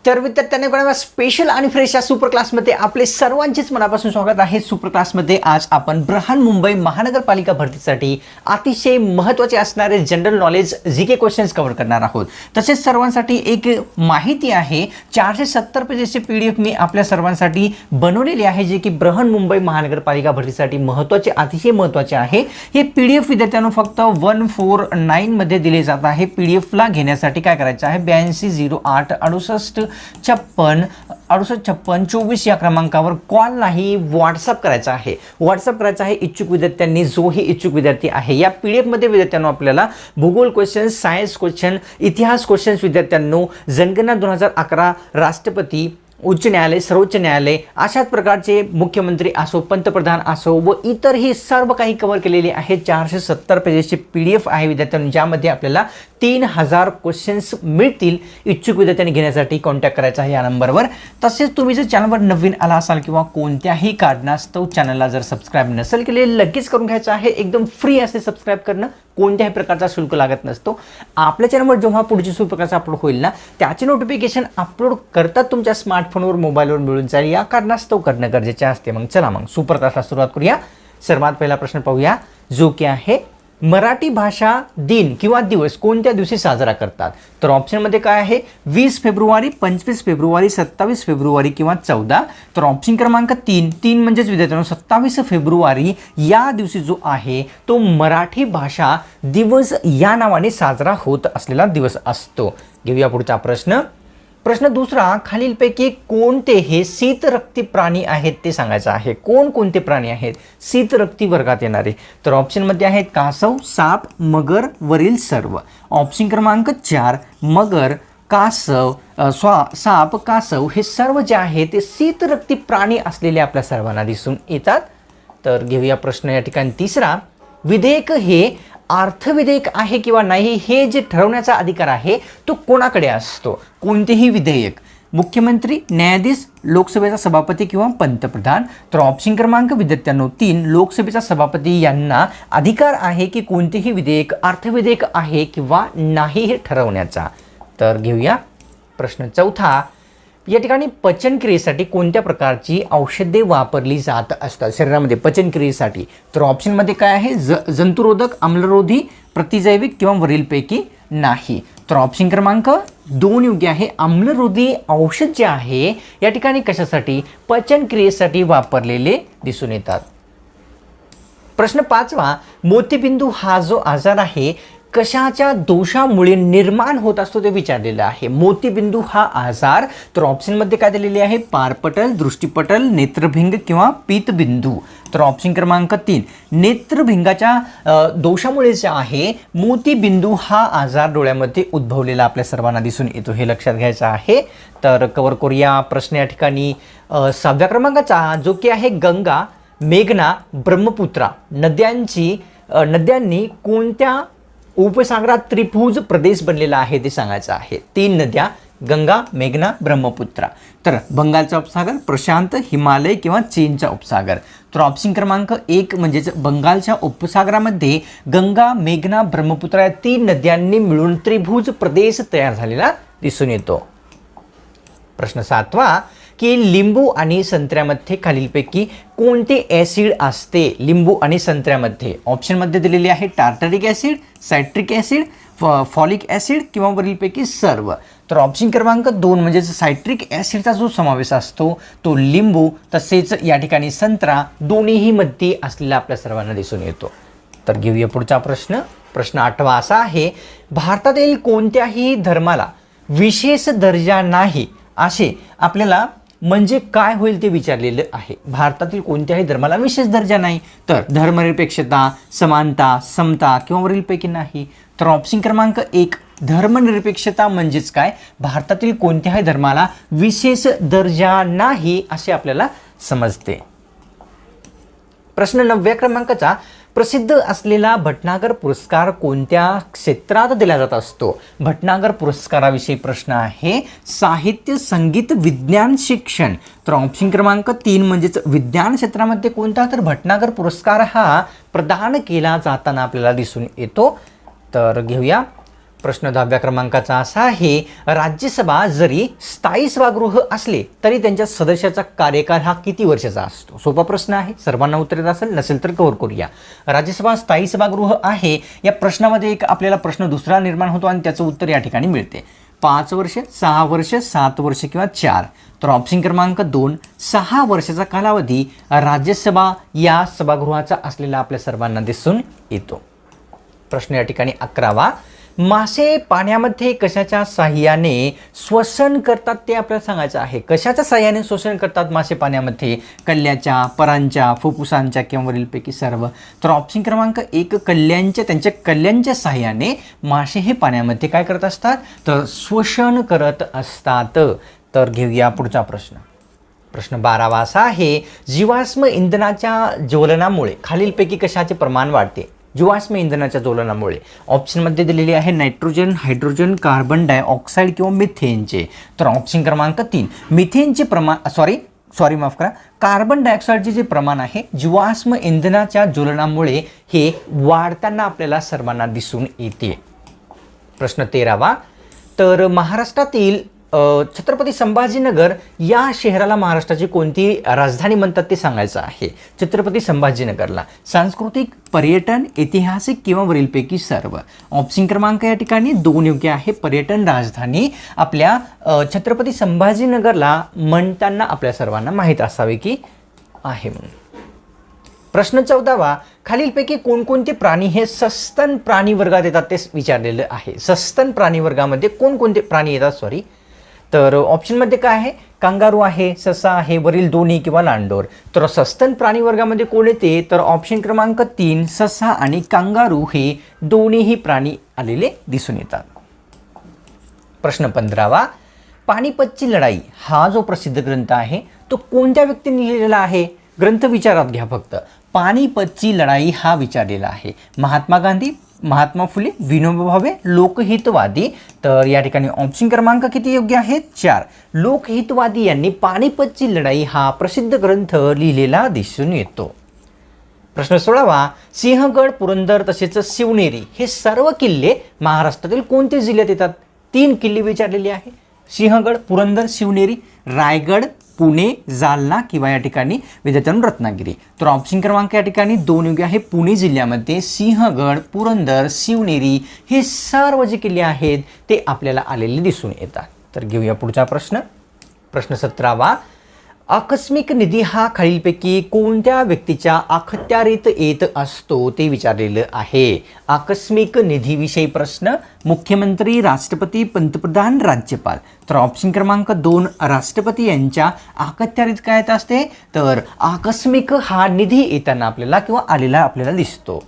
तर विद्यार्थ्यांनी कोणा स्पेशल आणि फ्रेश या सुपर क्लासमध्ये आपले सर्वांचेच मनापासून स्वागत आहे। सुपर क्लासमध्ये आज आपण बृहन्मुंबई महानगरपालिका भरतीसाठी अतिशय महत्त्वाचे असणारे general knowledge GK questions cover करणार आहोत। तसेच सर्वांसाठी एक माहिती आहे, 470 पेजेसचे पीडीएफ मी आपल्या सर्वांसाठी बनवलेली आहे, जे की बृहन्मुंबई महानगरपालिका भरतीसाठी महत्त्वाचे अतिशय महत्त्वाचे आहे। हे पीडीएफ विद्यार्थ्यांनो फक्त 149 मध्ये दिले जात आहे। पीडीएफला घेण्यासाठी काय करायचं आहे, 8208 68 56 68 56 24 या क्रमांकावर कॉल नाही व्हॉट्सअप करायचा आहे। व्हॉट्सअप करायचा आहे इच्छुक विद्यार्थ्यांनी। जो ही इच्छुक विद्यार्थी आहे, या पीडीएफ मध्ये विद्यार्थ्यांनो आपल्याला भूगोल क्वेश्चन, सायन्स क्वेश्चन, इतिहास क्वेश्चन्स विद्यार्थ्यांनो, जनगणना 2011, राष्ट्रपती, उच्च न्यायालय, सर्वोच्च न्यायालय, अशाच प्रकारचे मुख्यमंत्री असो, पंतप्रधान असो व इतरही सर्व काही कव्हर केलेले आहे। 470 पेजेसचे पीडीएफ आहे विद्यार्थ्यांनो, ज्यामध्ये आपल्याला 3000 क्वेश्चन्स मिळतील। इच्छुक विद्यार्थ्यांनी घेण्यासाठी कॉन्टॅक्ट करायचा आहे या नंबरवर। तसेच तुम्ही जर चॅनलवर नवीन आला असाल किंवा कोणत्याही कारणास्तव चॅनलला जर सबस्क्राइब नसेल केले, लगेच करून घ्यायचं आहे। एकदम फ्री असे सबस्क्राइब करणं, कोणत्याही प्रकारचा शुल्क लागत नसतो। आपल्या चॅनलवर जेव्हा पुढची सुपर प्रकारचा अपलोड होईल ना, त्याचे नोटिफिकेशन अपलोड करतात तुमच्या स्मार्टफोनवर, मोबाईलवर मिळून जाईल। या कारणास्तव करणं गरजेचे असते। मग चला मग सुपर क्लासला सुरुवात करूया। सर्वात पहिला प्रश्न पाहूया, जो की आहे मराठी भाषा दिन किंवा दिवस कोणत्या दिवशी साजरा करतात? तर ऑप्शनमध्ये काय आहे, 20 फेब्रुवारी, 25 फेब्रुवारी, 27 फेब्रुवारी किंवा 14। तर ऑप्शन क्रमांक 3 म्हणजेच विद्यार्थ्यांनो 27 फेब्रुवारी या दिवशी जो आहे तो मराठी भाषा दिवस या नावाने साजरा होत असलेला दिवस असतो। घेऊया पुढचा प्रश्न। प्रश्न दुसरा, खालीलपैकी कोणते हे शीतरक्ती प्राणी आहेत ते सांगायचं आहे। कोणकोणते प्राणी आहेत शीतरक्ती वर्गात येणारे? तर ऑप्शनमध्ये आहेत कासव, साप, मगर, वरील सर्व। ऑप्शन क्रमांक 4 मगर, कासव, साप, कासव हे सर्व जे आहे ते शीतरक्ती प्राणी असलेले आपल्या सर्वांना दिसून येतात। तर घेऊया प्रश्न या ठिकाणी तिसरा, विधेयक हे अर्थविधेयक आहे किंवा नाही हे जे ठरवण्याचा अधिकार आहे तो कोणाकडे असतो? कोणतेही विधेयक, मुख्यमंत्री, न्यायाधीश, लोकसभेचा सभापती किंवा पंतप्रधान? तर ऑप्शन क्रमांक विद्यार्थ्यांनो 3 लोकसभेचा सभापती यांना अधिकार आहे की कोणतेही विधेयक अर्थविधेयक आहे किंवा नाही हे ठरवण्याचा। तर घेऊया प्रश्न चौथा, या ठिकाणी पचनक्रियेसाठी कोणत्या प्रकारची औषधे वापरली जात असतात शरीरामध्ये पचनक्रियेसाठी? तर ऑप्शनमध्ये काय आहे, जंतुरोधक, आम्लरोधी, प्रतिजैविक किंवा वरीलपैकी नाही? तर ऑप्शन क्रमांक 2 योग्य आहे। आम्लरोधी औषध जे आहे या ठिकाणी कशासाठी, पचनक्रियेसाठी वापरलेले दिसून येतात। प्रश्न 5वा, मोतीबिंदू हा जो आजार आहे कशाच्या दोषामुळे निर्माण होत असतो ते विचारलेलं आहे। मोतीबिंदू हा आजार, तर ऑप्शनमध्ये काय दिलेले आहे, पारपटल, दृष्टिपटल, नेत्रभिंग किंवा पीतबिंदू? तर ऑप्शन क्रमांक 3 नेत्रभिंगाच्या दोषामुळे जे आहे मोतीबिंदू हा आजार डोळ्यामध्ये उद्भवलेला आपल्या सर्वांना दिसून येतो, हे लक्षात घ्यायचं आहे। तर कव्हर करूया प्रश्न या ठिकाणी 6व्या क्रमांकाचा, जो की आहे गंगा, मेघना, ब्रह्मपुत्रा नद्यांनी कोणत्या उपसागरात त्रिभुज प्रदेश बनलेला आहे ते सांगायचं आहे। 3 नद्या, गंगा, मेघना, ब्रह्मपुत्रा। तर बंगालचा उपसागर, प्रशांत, हिमालय किंवा चीनचा उपसागर? तर ऑप्शन क्रमांक 1 म्हणजेच बंगालच्या उपसागरामध्ये गंगा, मेघना, ब्रह्मपुत्रा या 3 नद्यांनी मिळून त्रिभुज प्रदेश तयार झालेला दिसून येतो। प्रश्न 7वा, की लिंबू आणि संत्र्यामध्ये खालीलपैकी कोणते ॲसिड असते? लिंबू आणि संत्र्यामध्ये ऑप्शनमध्ये दिलेले आहे tartaric acid, citric acid, folic acid किंवा वरीलपैकी सर्व? तर ऑप्शन क्रमांक 2 म्हणजेच सायट्रिक ॲसिडचा जो समावेश असतो तो लिंबू तसेच या ठिकाणी संत्रा दोन्हीही मध्ये असलेला आपल्या सर्वांना दिसून येतो। तर घेऊया पुढचा प्रश्न। प्रश्न 8वा असा आहे, भारतातील कोणत्याही धर्माला विशेष दर्जा नाही असे आपल्याला म्हणजे काय होईल ते विचारलेलं आहे। भारतातील कोणत्याही धर्माला विशेष दर्जा नाही, तर धर्मनिरपेक्षता, समानता, समता किंवा वरीलपैकी नाही? तर ऑप्शन क्रमांक 1 धर्मनिरपेक्षता म्हणजेच काय, भारतातील कोणत्याही धर्माला विशेष दर्जा नाही असे आपल्याला समजते। प्रश्न 9व्या क्रमांकाचा, प्रसिद्ध असलेला भटनागर पुरस्कार कोणत्या क्षेत्रात दिला जात असतो? भटनागर पुरस्काराविषयी प्रश्न आहे, साहित्य, संगीत, विज्ञान, शिक्षण? तर ऑप्शन क्रमांक 3 म्हणजेच विज्ञान क्षेत्रामध्ये कोणता? तर भटनागर पुरस्कार हा प्रदान केला जाताना आपल्याला दिसून येतो। तर घेऊया प्रश्न 10व्या क्रमांकाचा असा आहे, राज्यसभा जरी स्थायी सभागृह असले तरी त्यांच्या सदस्याचा कार्यकाळ हा किती वर्षाचा असतो? सोपा प्रश्न आहे, सर्वांना उत्तर येत असेल, नसेल तर कव्हर करूया. राज्यसभा स्थायी सभागृह आहे, या प्रश्नामध्ये एक आपल्याला प्रश्न दुसरा निर्माण होतो आणि त्याचं उत्तर या ठिकाणी मिळते. 5 वर्ष, 6 वर्ष, 7 वर्ष किंवा 4. तर ऑप्शन क्रमांक 2, 6 वर्षाचा कालावधी राज्यसभा या सभागृहाचा असलेला आपल्या सर्वांना दिसून येतो. प्रश्न या ठिकाणी 11वा, मासे पाण्यामध्ये कशाच्या साह्याने श्वसन करतात ते आपल्याला सांगायचं आहे. कशाच्या साह्याने श्वसन करतात मासे पाण्यामध्ये? कल्ल्याच्या, परांच्या, फुफ्फुसांच्या किंवा वरीलपैकी सर्व. तर ऑप्शन क्रमांक 1, त्यांच्या कल्ल्यांच्या साह्याने मासे हे पाण्यामध्ये काय करत असतात? तर श्वसन करत असतात. तर घेऊया पुढचा प्रश्न. प्रश्न 12वा असा आहे, जीवाश्म इंधनाच्या ज्वलनामुळे खालीलपैकी कशाचे प्रमाण वाढते? जीवाश्म इंधनाच्या ज्वलनामुळे ऑप्शनमध्ये दिलेली आहे नायट्रोजन, हायड्रोजन, कार्बन डायऑक्साईड किंवा मिथेनचे. तर ऑप्शन क्रमांक 3, मिथेनचे प्रमाण माफ करा, कार्बन डायऑक्साईडचे जे प्रमाण आहे जीवाश्म इंधनाच्या ज्वलनामुळे हे वाढताना आपल्याला सर्वांना दिसून येते. प्रश्न 13वा, तर महाराष्ट्रातील छत्रपती संभाजीनगर या शहराला महाराष्ट्राची कोणती राजधानी म्हणतात ते सांगायचं आहे. छत्रपती संभाजीनगरला सांस्कृतिक, पर्यटन, ऐतिहासिक किंवा वरीलपैकी सर्व. ऑप्शन क्रमांक या ठिकाणी 2 योग्य आहे. पर्यटन राजधानी आपल्या छत्रपती संभाजीनगरला म्हणताना आपल्या सर्वांना माहीत असावे की आहे म्हणून. प्रश्न 14वा, खालीलपैकी कोणकोणते प्राणी हे सस्तन प्राणी वर्गात येतात ते विचारलेलं आहे. सस्तन प्राणी वर्गामध्ये कोणकोणते प्राणी येतात? तर ऑप्शनमध्ये काय आहे? कांगारू आहे, ससा आहे, वरील दोन्ही किंवा लांडोर. तर सस्तन प्राणी वर्गामध्ये कोण येते? तर ऑप्शन क्रमांक 3, ससा आणि कांगारू हे दोन्हीही प्राणी आलेले दिसून येतात. प्रश्न 15वा, पानिपतची लढाई हा जो प्रसिद्ध ग्रंथ आहे तो कोणत्या व्यक्तीने लिहिलेला आहे? ग्रंथ विचारात घ्या फक्त. पानिपतची लढाई हा विचारलेला आहे. महात्मा गांधी, महात्मा फुले, विनोबा भावे, लोकहितवादी. तर या ठिकाणी ऑप्शन क्रमांक किती योग्य आहेत? 4. लोकहितवादी यांनी पानिपतची लढाई हा प्रसिद्ध ग्रंथ लिहिलेला दिसून येतो. प्रश्न 16वा, सिंहगड, पुरंदर तसेच शिवनेरी हे सर्व किल्ले महाराष्ट्रातील कोणत्या जिल्ह्यात येतात? 3 किल्ले विचारलेले आहे. सिंहगड, पुरंदर, शिवनेरी, रायगड, पुणे, जालना किंवा या ठिकाणी विद्यार्थ्यांनो रत्नागिरी. तर ऑप्शन क्रमांक या ठिकाणी 2 योग्य आहे. पुणे जिल्ह्यामध्ये सिंहगड, पुरंदर, शिवनेरी हे सर्व जे किल्ले आहेत ते आपल्याला आलेले दिसून येतात. तर घेऊया पुढचा प्रश्न. प्रश्न 17वा, आकस्मिक निधी हा खालीलपैकी कोणत्या व्यक्तीच्या अखत्यारीत येत असतो ते विचारलेलं आहे. आकस्मिक निधीविषयी प्रश्न. मुख्यमंत्री, राष्ट्रपती, पंतप्रधान, राज्यपाल. तर ऑप्शन क्रमांक 2, राष्ट्रपती यांच्या अखत्यारीत काय येत असते? तर आकस्मिक हा निधी येताना आपल्याला किंवा आलेला आपल्याला दिसतो.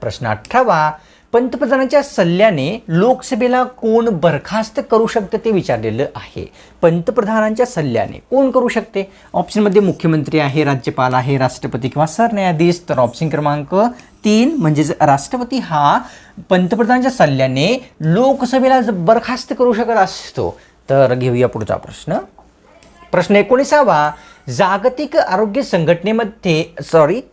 प्रश्न 18वा, पंतप्रधानांच्या सल्ल्याने लोकसभेला कोण बरखास्त करू शकते ते विचारलेलं आहे. पंतप्रधानांच्या सल्ल्याने कोण करू शकते? ऑप्शनमध्ये मुख्यमंत्री आहे, राज्यपाल आहे, राष्ट्रपती किंवा सरन्यायाधीश. तर ऑप्शन क्रमांक 3 म्हणजेच राष्ट्रपती हा पंतप्रधानांच्या सल्ल्याने लोकसभेला बरखास्त करू शकत असतो. तर घेऊया पुढचा प्रश्न. प्रश्न 19वा, जागतिक आरोग्य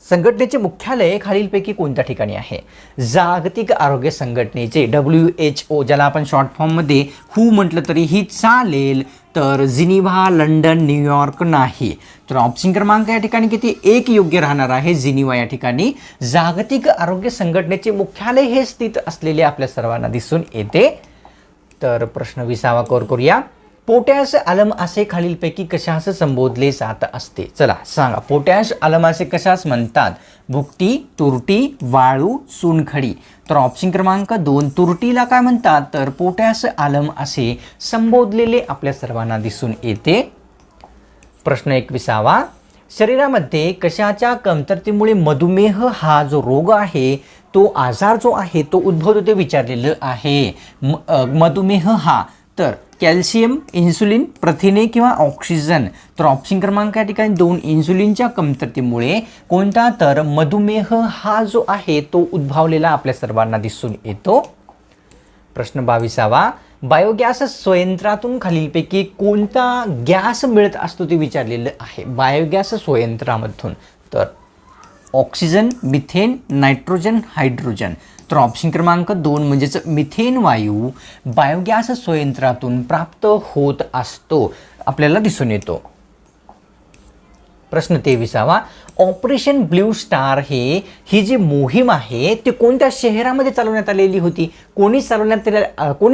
संघटनेचे मुख्यालय खालीलपैकी कोणत्या ठिकाणी आहे? जागतिक आरोग्य संघटनेचे WHO ज्याला आपण शॉर्ट फॉर्ममध्ये WHO म्हटलं तरीही चालेल. तर जिनिव्हा, लंडन, न्यूयॉर्क नाही. तर ऑप्शन क्रमांक या ठिकाणी किती? 1 योग्य राहणार आहे. जिनिव्हा या ठिकाणी जागतिक आरोग्य संघटनेचे मुख्यालय हे स्थित असलेले आपल्या सर्वांना दिसून येते. तर प्रश्न 20वा कव्हर करूया. पोटॅश आलम असे खालीलपैकी कशास संबोधले जात असते? चला सांगा, पोटॅश आलम असे कशास म्हणतात? भुकटी, तुरटी, वाळू, चुनखडी. तर ऑप्शन क्रमांक 2, तुरटीला काय म्हणतात? तर पोटॅश आलम असे संबोधलेले आपल्या सर्वांना दिसून येते. प्रश्न 21वा, शरीरामध्ये कशाच्या कमतरतेमुळे मधुमेह हा जो रोग आहे तो आजार जो आहे तो उद्भवतो ते विचारलेलं आहे. मधुमेह हा तर कॅल्शियम, इन्सुलिन, प्रथिने किंवा ऑक्सिजन. तर ऑप्शन क्रमांक या ठिकाणी 2, इन्सुलिनच्या कमतरतेमुळे कोणता? तर मधुमेह हा जो आहे तो उद्भवलेला आपल्या सर्वांना दिसून येतो. प्रश्न 22वा, बायोगॅस संयंत्रातून खालीलपैकी कोणता गॅस मिळत असतो ते विचारलेलं आहे. बायोगॅस संयंत्रामधून. तर ऑक्सिजन, मिथेन, नायट्रोजन, हायड्रोजन. तर ऑप्शन क्रमांक 2 म्हणजेच मिथेन वायू बायोगॅस संयंत्रातून प्राप्त होत असतो, आपल्याला दिसून येतो. प्रश्न 23वा, ऑपरेशन ब्ल्यू स्टार ही जी मोहीम आहे ती कोणत्या शहरामध्ये चालवण्यात आलेली होती? कोणी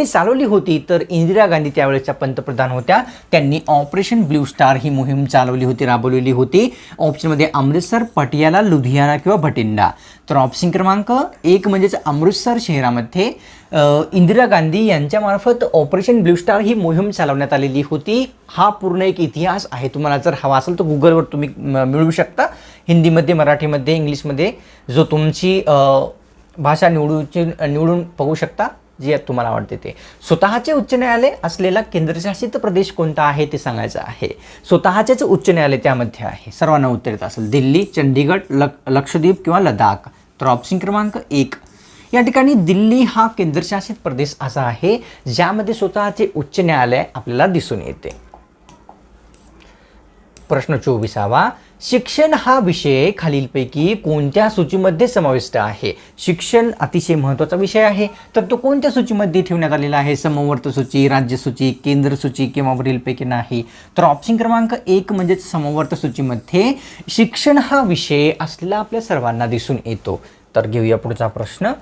चालवली होती? तर इंदिरा गांधी त्यावेळेच्या पंतप्रधान होत्या. त्यांनी ऑपरेशन ब्ल्यू स्टार ही मोहीम चालवली होती, राबवलेली होती. ऑप्शनमध्ये अमृतसर, पटियाला, लुधियाना किंवा भटिंडा. तर ऑप्शन क्रमांक 1 म्हणजेच अमृतसर शहरामध्ये इंदिरा गांधी यांच्यामार्फत ऑपरेशन ब्ल्यू स्टार ही मोहीम चालवण्यात आलेली होती. हा पूर्ण एक इतिहास आहे. तुम्हाला जर हवा असेल तर गुगलवर तुम्ही मिळवू शकता. हिंदीमध्ये, मराठीमध्ये, इंग्लिशमध्ये जो तुमची भाषा निवडून बघू शकता, जे तुम्हाला आवडते ते. स्वतःचे उच्च न्यायालय असलेला केंद्रशासित प्रदेश कोणता आहे ते सांगायचं आहे. स्वतःचेच उच्च न्यायालय त्यामध्ये आहे. सर्वांना उत्तर येत असेल. दिल्ली, चंदीगड, लक्षद्वीप किंवा लडाख. तर ऑप्शन क्रमांक 1 या ठिकाणी दिल्ली हा केंद्रशासित प्रदेश असा आहे ज्यामध्ये स्वतःचे उच्च न्यायालय आपल्याला दिसून येते. प्रश्न 24वा, शिक्षण हा विषय खालीलपैकी कोणत्या सूचीमध्ये समाविष्ट आहे? शिक्षण अतिशय महत्त्वाचा विषय आहे, तर तो कोणत्या सूचीमध्ये ठेवण्यात आलेला आहे? समवर्त सूची, राज्य सूची, केंद्र सूची किंवा वरीलपैकी नाही. तर ऑप्शन क्रमांक 1 म्हणजेच समवर्त सूचीमध्ये शिक्षण हा विषय असलेला आपल्या सर्वांना दिसून येतो. तर घेऊया पुढचा प्रश्न.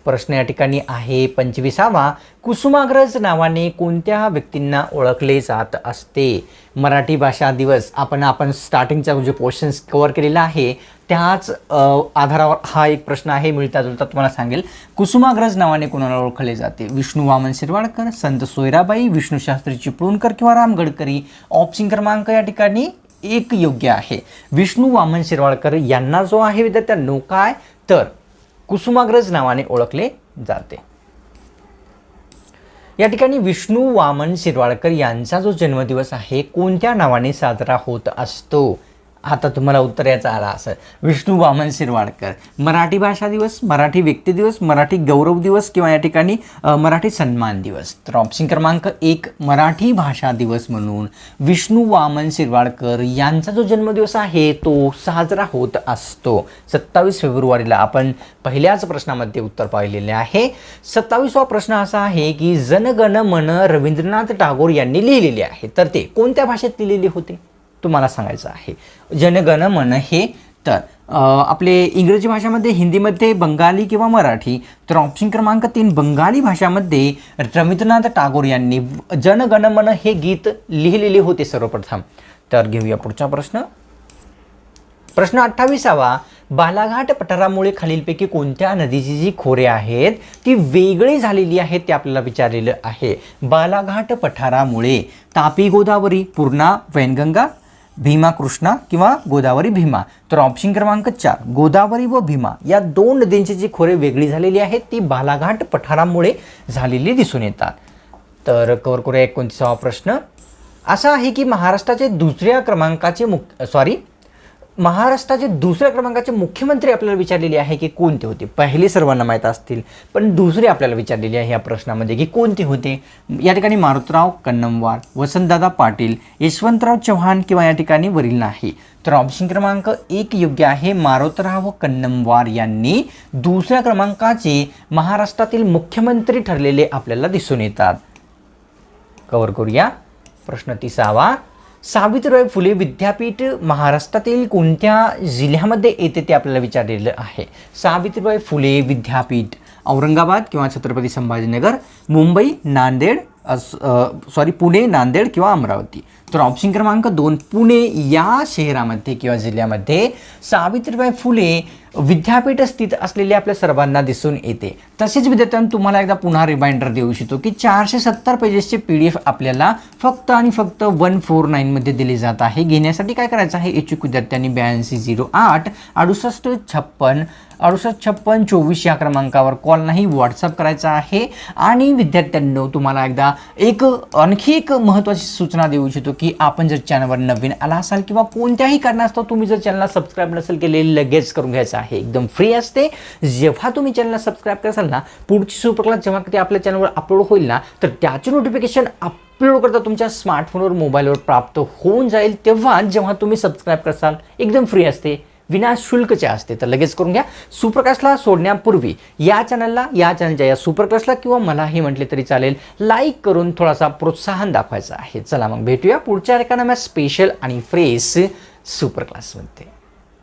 प्रश्न या ठिकाणी आहे 25वा, कुसुमाग्रज नावाने कोणत्या व्यक्तींना ओळखले जात असते? मराठी भाषा दिवस आपण स्टार्टिंगचा जे क्वेश्चन्स कव्हर केलेला आहे त्याच आधारावर हा एक प्रश्न आहे, मिळता जुळता तुम्हाला सांगेल. कुसुमाग्रज नावाने कोणाला ओळखले जाते? विष्णू वामन शिरवाडकर, संत सोयराबाई, विष्णुशास्त्री चिपळूणकर किंवा राम गडकरी. ऑप्शन क्रमांक या ठिकाणी 1 योग्य आहे. विष्णू वामन शिरवाडकर यांना जो आहे विद्यार्थ्यांनो काय तर कुसुमाग्रज नावाने ओळखले जाते. या ठिकाणी विष्णू वामन शिरवाडकर यांचा जो जन्मदिवस आहे कोणत्या नावाने साजरा होत असतो? आता तुम्हाला उत्तर याचा आला असेल. विष्णू वामन शिरवाडकर. मराठी भाषा दिवस, मराठी व्यक्ती दिवस, मराठी गौरव दिवस किंवा या ठिकाणी मराठी सन्मान दिवस. तर ऑप्शन क्रमांक 1 मराठी भाषा दिवस म्हणून विष्णू वामन शिरवाडकर यांचा जो जन्मदिवस आहे तो साजरा होत असतो. 27 फेब्रुवारीला आपण पहिल्याच प्रश्नामध्ये उत्तर पाहिलेले आहे. 27वा प्रश्न असा आहे की जनगण मन रवींद्रनाथ टागोर यांनी लिहिलेले आहे, तर ते कोणत्या भाषेत लिहिलेले होते तुम्हाला सांगायचं आहे. जनगण मन हे तर आपले इंग्रजी भाषामध्ये, हिंदीमध्ये, बंगाली किंवा मराठी. तर ऑप्शन क्रमांक 3 बंगाली भाषामध्ये रवींद्रनाथ टागोर यांनी जनगण मन हे गीत लिहिलेले होते सर्वप्रथम. तर घेऊया पुढचा प्रश्न. प्रश्न 28वा, बालाघाट पठारामुळे खालीलपैकी कोणत्या नदीची जी खोरे आहेत ती वेगळी झालेली आहेत ते आपल्याला विचारलेलं आहे. बालाघाट पठारामुळे तापी गोदावरी, पूर्णा वैनगंगा, भीमा कृष्णा किंवा गोदावरी भीमा. तर ऑप्शन क्रमांक 4 गोदावरी व भीमा या 2 नद्यांची जी खोरे वेगळी झालेली आहेत ती बालाघाट पठारामुळे झालेली दिसून येतात. तर कव्हर करूया 29वा प्रश्न. असा आहे की महाराष्ट्राचे दुसऱ्या क्रमांकाचे मुख्यमंत्री आपल्याला विचारलेले आहे की कोणते होते? पहिले सर्वांना माहीत असतील, पण दुसरे आपल्याला विचारलेले आहे या प्रश्नामध्ये की कोणते होते. या ठिकाणी मारुतराव कन्नमवार, वसंतदादा पाटील, यशवंतराव चव्हाण किंवा या ठिकाणी वरील नाही. तर ऑप्शन क्रमांक 1 योग्य आहे. मारुतराव कन्नमवार यांनी दुसऱ्या क्रमांकाचे महाराष्ट्रातील मुख्यमंत्री ठरलेले आपल्याला दिसून येतात. कव्हर करूया प्रश्न 30वा. सावित्रीबाई फुले विद्यापीठ महाराष्ट्रातील कोणत्या जिल्ह्यामध्ये येते ते आपल्याला विचारलेलं आहे. सावित्रीबाई फुले विद्यापीठ औरंगाबाद किंवा छत्रपती संभाजीनगर, मुंबई, पुणे, नांदेड किंवा अमरावती. तर ऑप्शन क्रमांक 2 पुणे या शहरामध्ये किंवा जिल्ह्यामध्ये सावित्रीबाई फुले विद्यापीठ स्थित असलेले आपल्या सर्वांना दिसून येते. तसेच विद्यार्थ्यांना तुम्हाला एकदा पुन्हा रिमाइंडर देऊ इच्छितो की 470 पेजेसचे PDF आपल्याला फक्त आणि फक्त 149 मध्ये दिले जात आहे. घेण्यासाठी काय करायचं आहे, इच्छुक विद्यार्थ्यांनी 8208 6856 6856 या क्रमांकावर कॉल नाही व्हॉट्सअप करायचा आहे. आणि विद्यार्थ्यांनो तुम्हाला एकदा आणखी एक महत्त्वाची सूचना देऊ इच्छितो की आपण जर चॅनलवर नवीन आला असाल किंवा कोणत्याही कारणास्तव तुम्ही जर चॅनलला सबस्क्राईब नसेल केले लगेच करून घ्यायचं आहे. एकदम फ्री असते. जेव्हा तुम्ही चॅनलला सबस्क्राईब कराल ना, पुढची सुपर क्लास जेव्हा ते आपल्या चॅनलवर अपलोड होईल ना, तर त्याचे नोटिफिकेशन अपलोड करता तुमच्या स्मार्टफोनवर मोबाईलवर प्राप्त होऊन जाईल. जेव्हा तुम्ही सबस्क्राईब कराल एकदम फ्री असते. विनाशुल्कचे असते. तर लगेच करून घ्या. सुपर क्लासला सोडण्यापूर्वी या चॅनलच्या या सुपर क्लासला किंवा मलाही म्हटले तरी चालेल लाईक करून थोडासा प्रोत्साहन दाखवायचं आहे. चला मग भेटूया पुढच्या एका नव्या स्पेशल आणि फ्रेश सुपर क्लासमध्ये.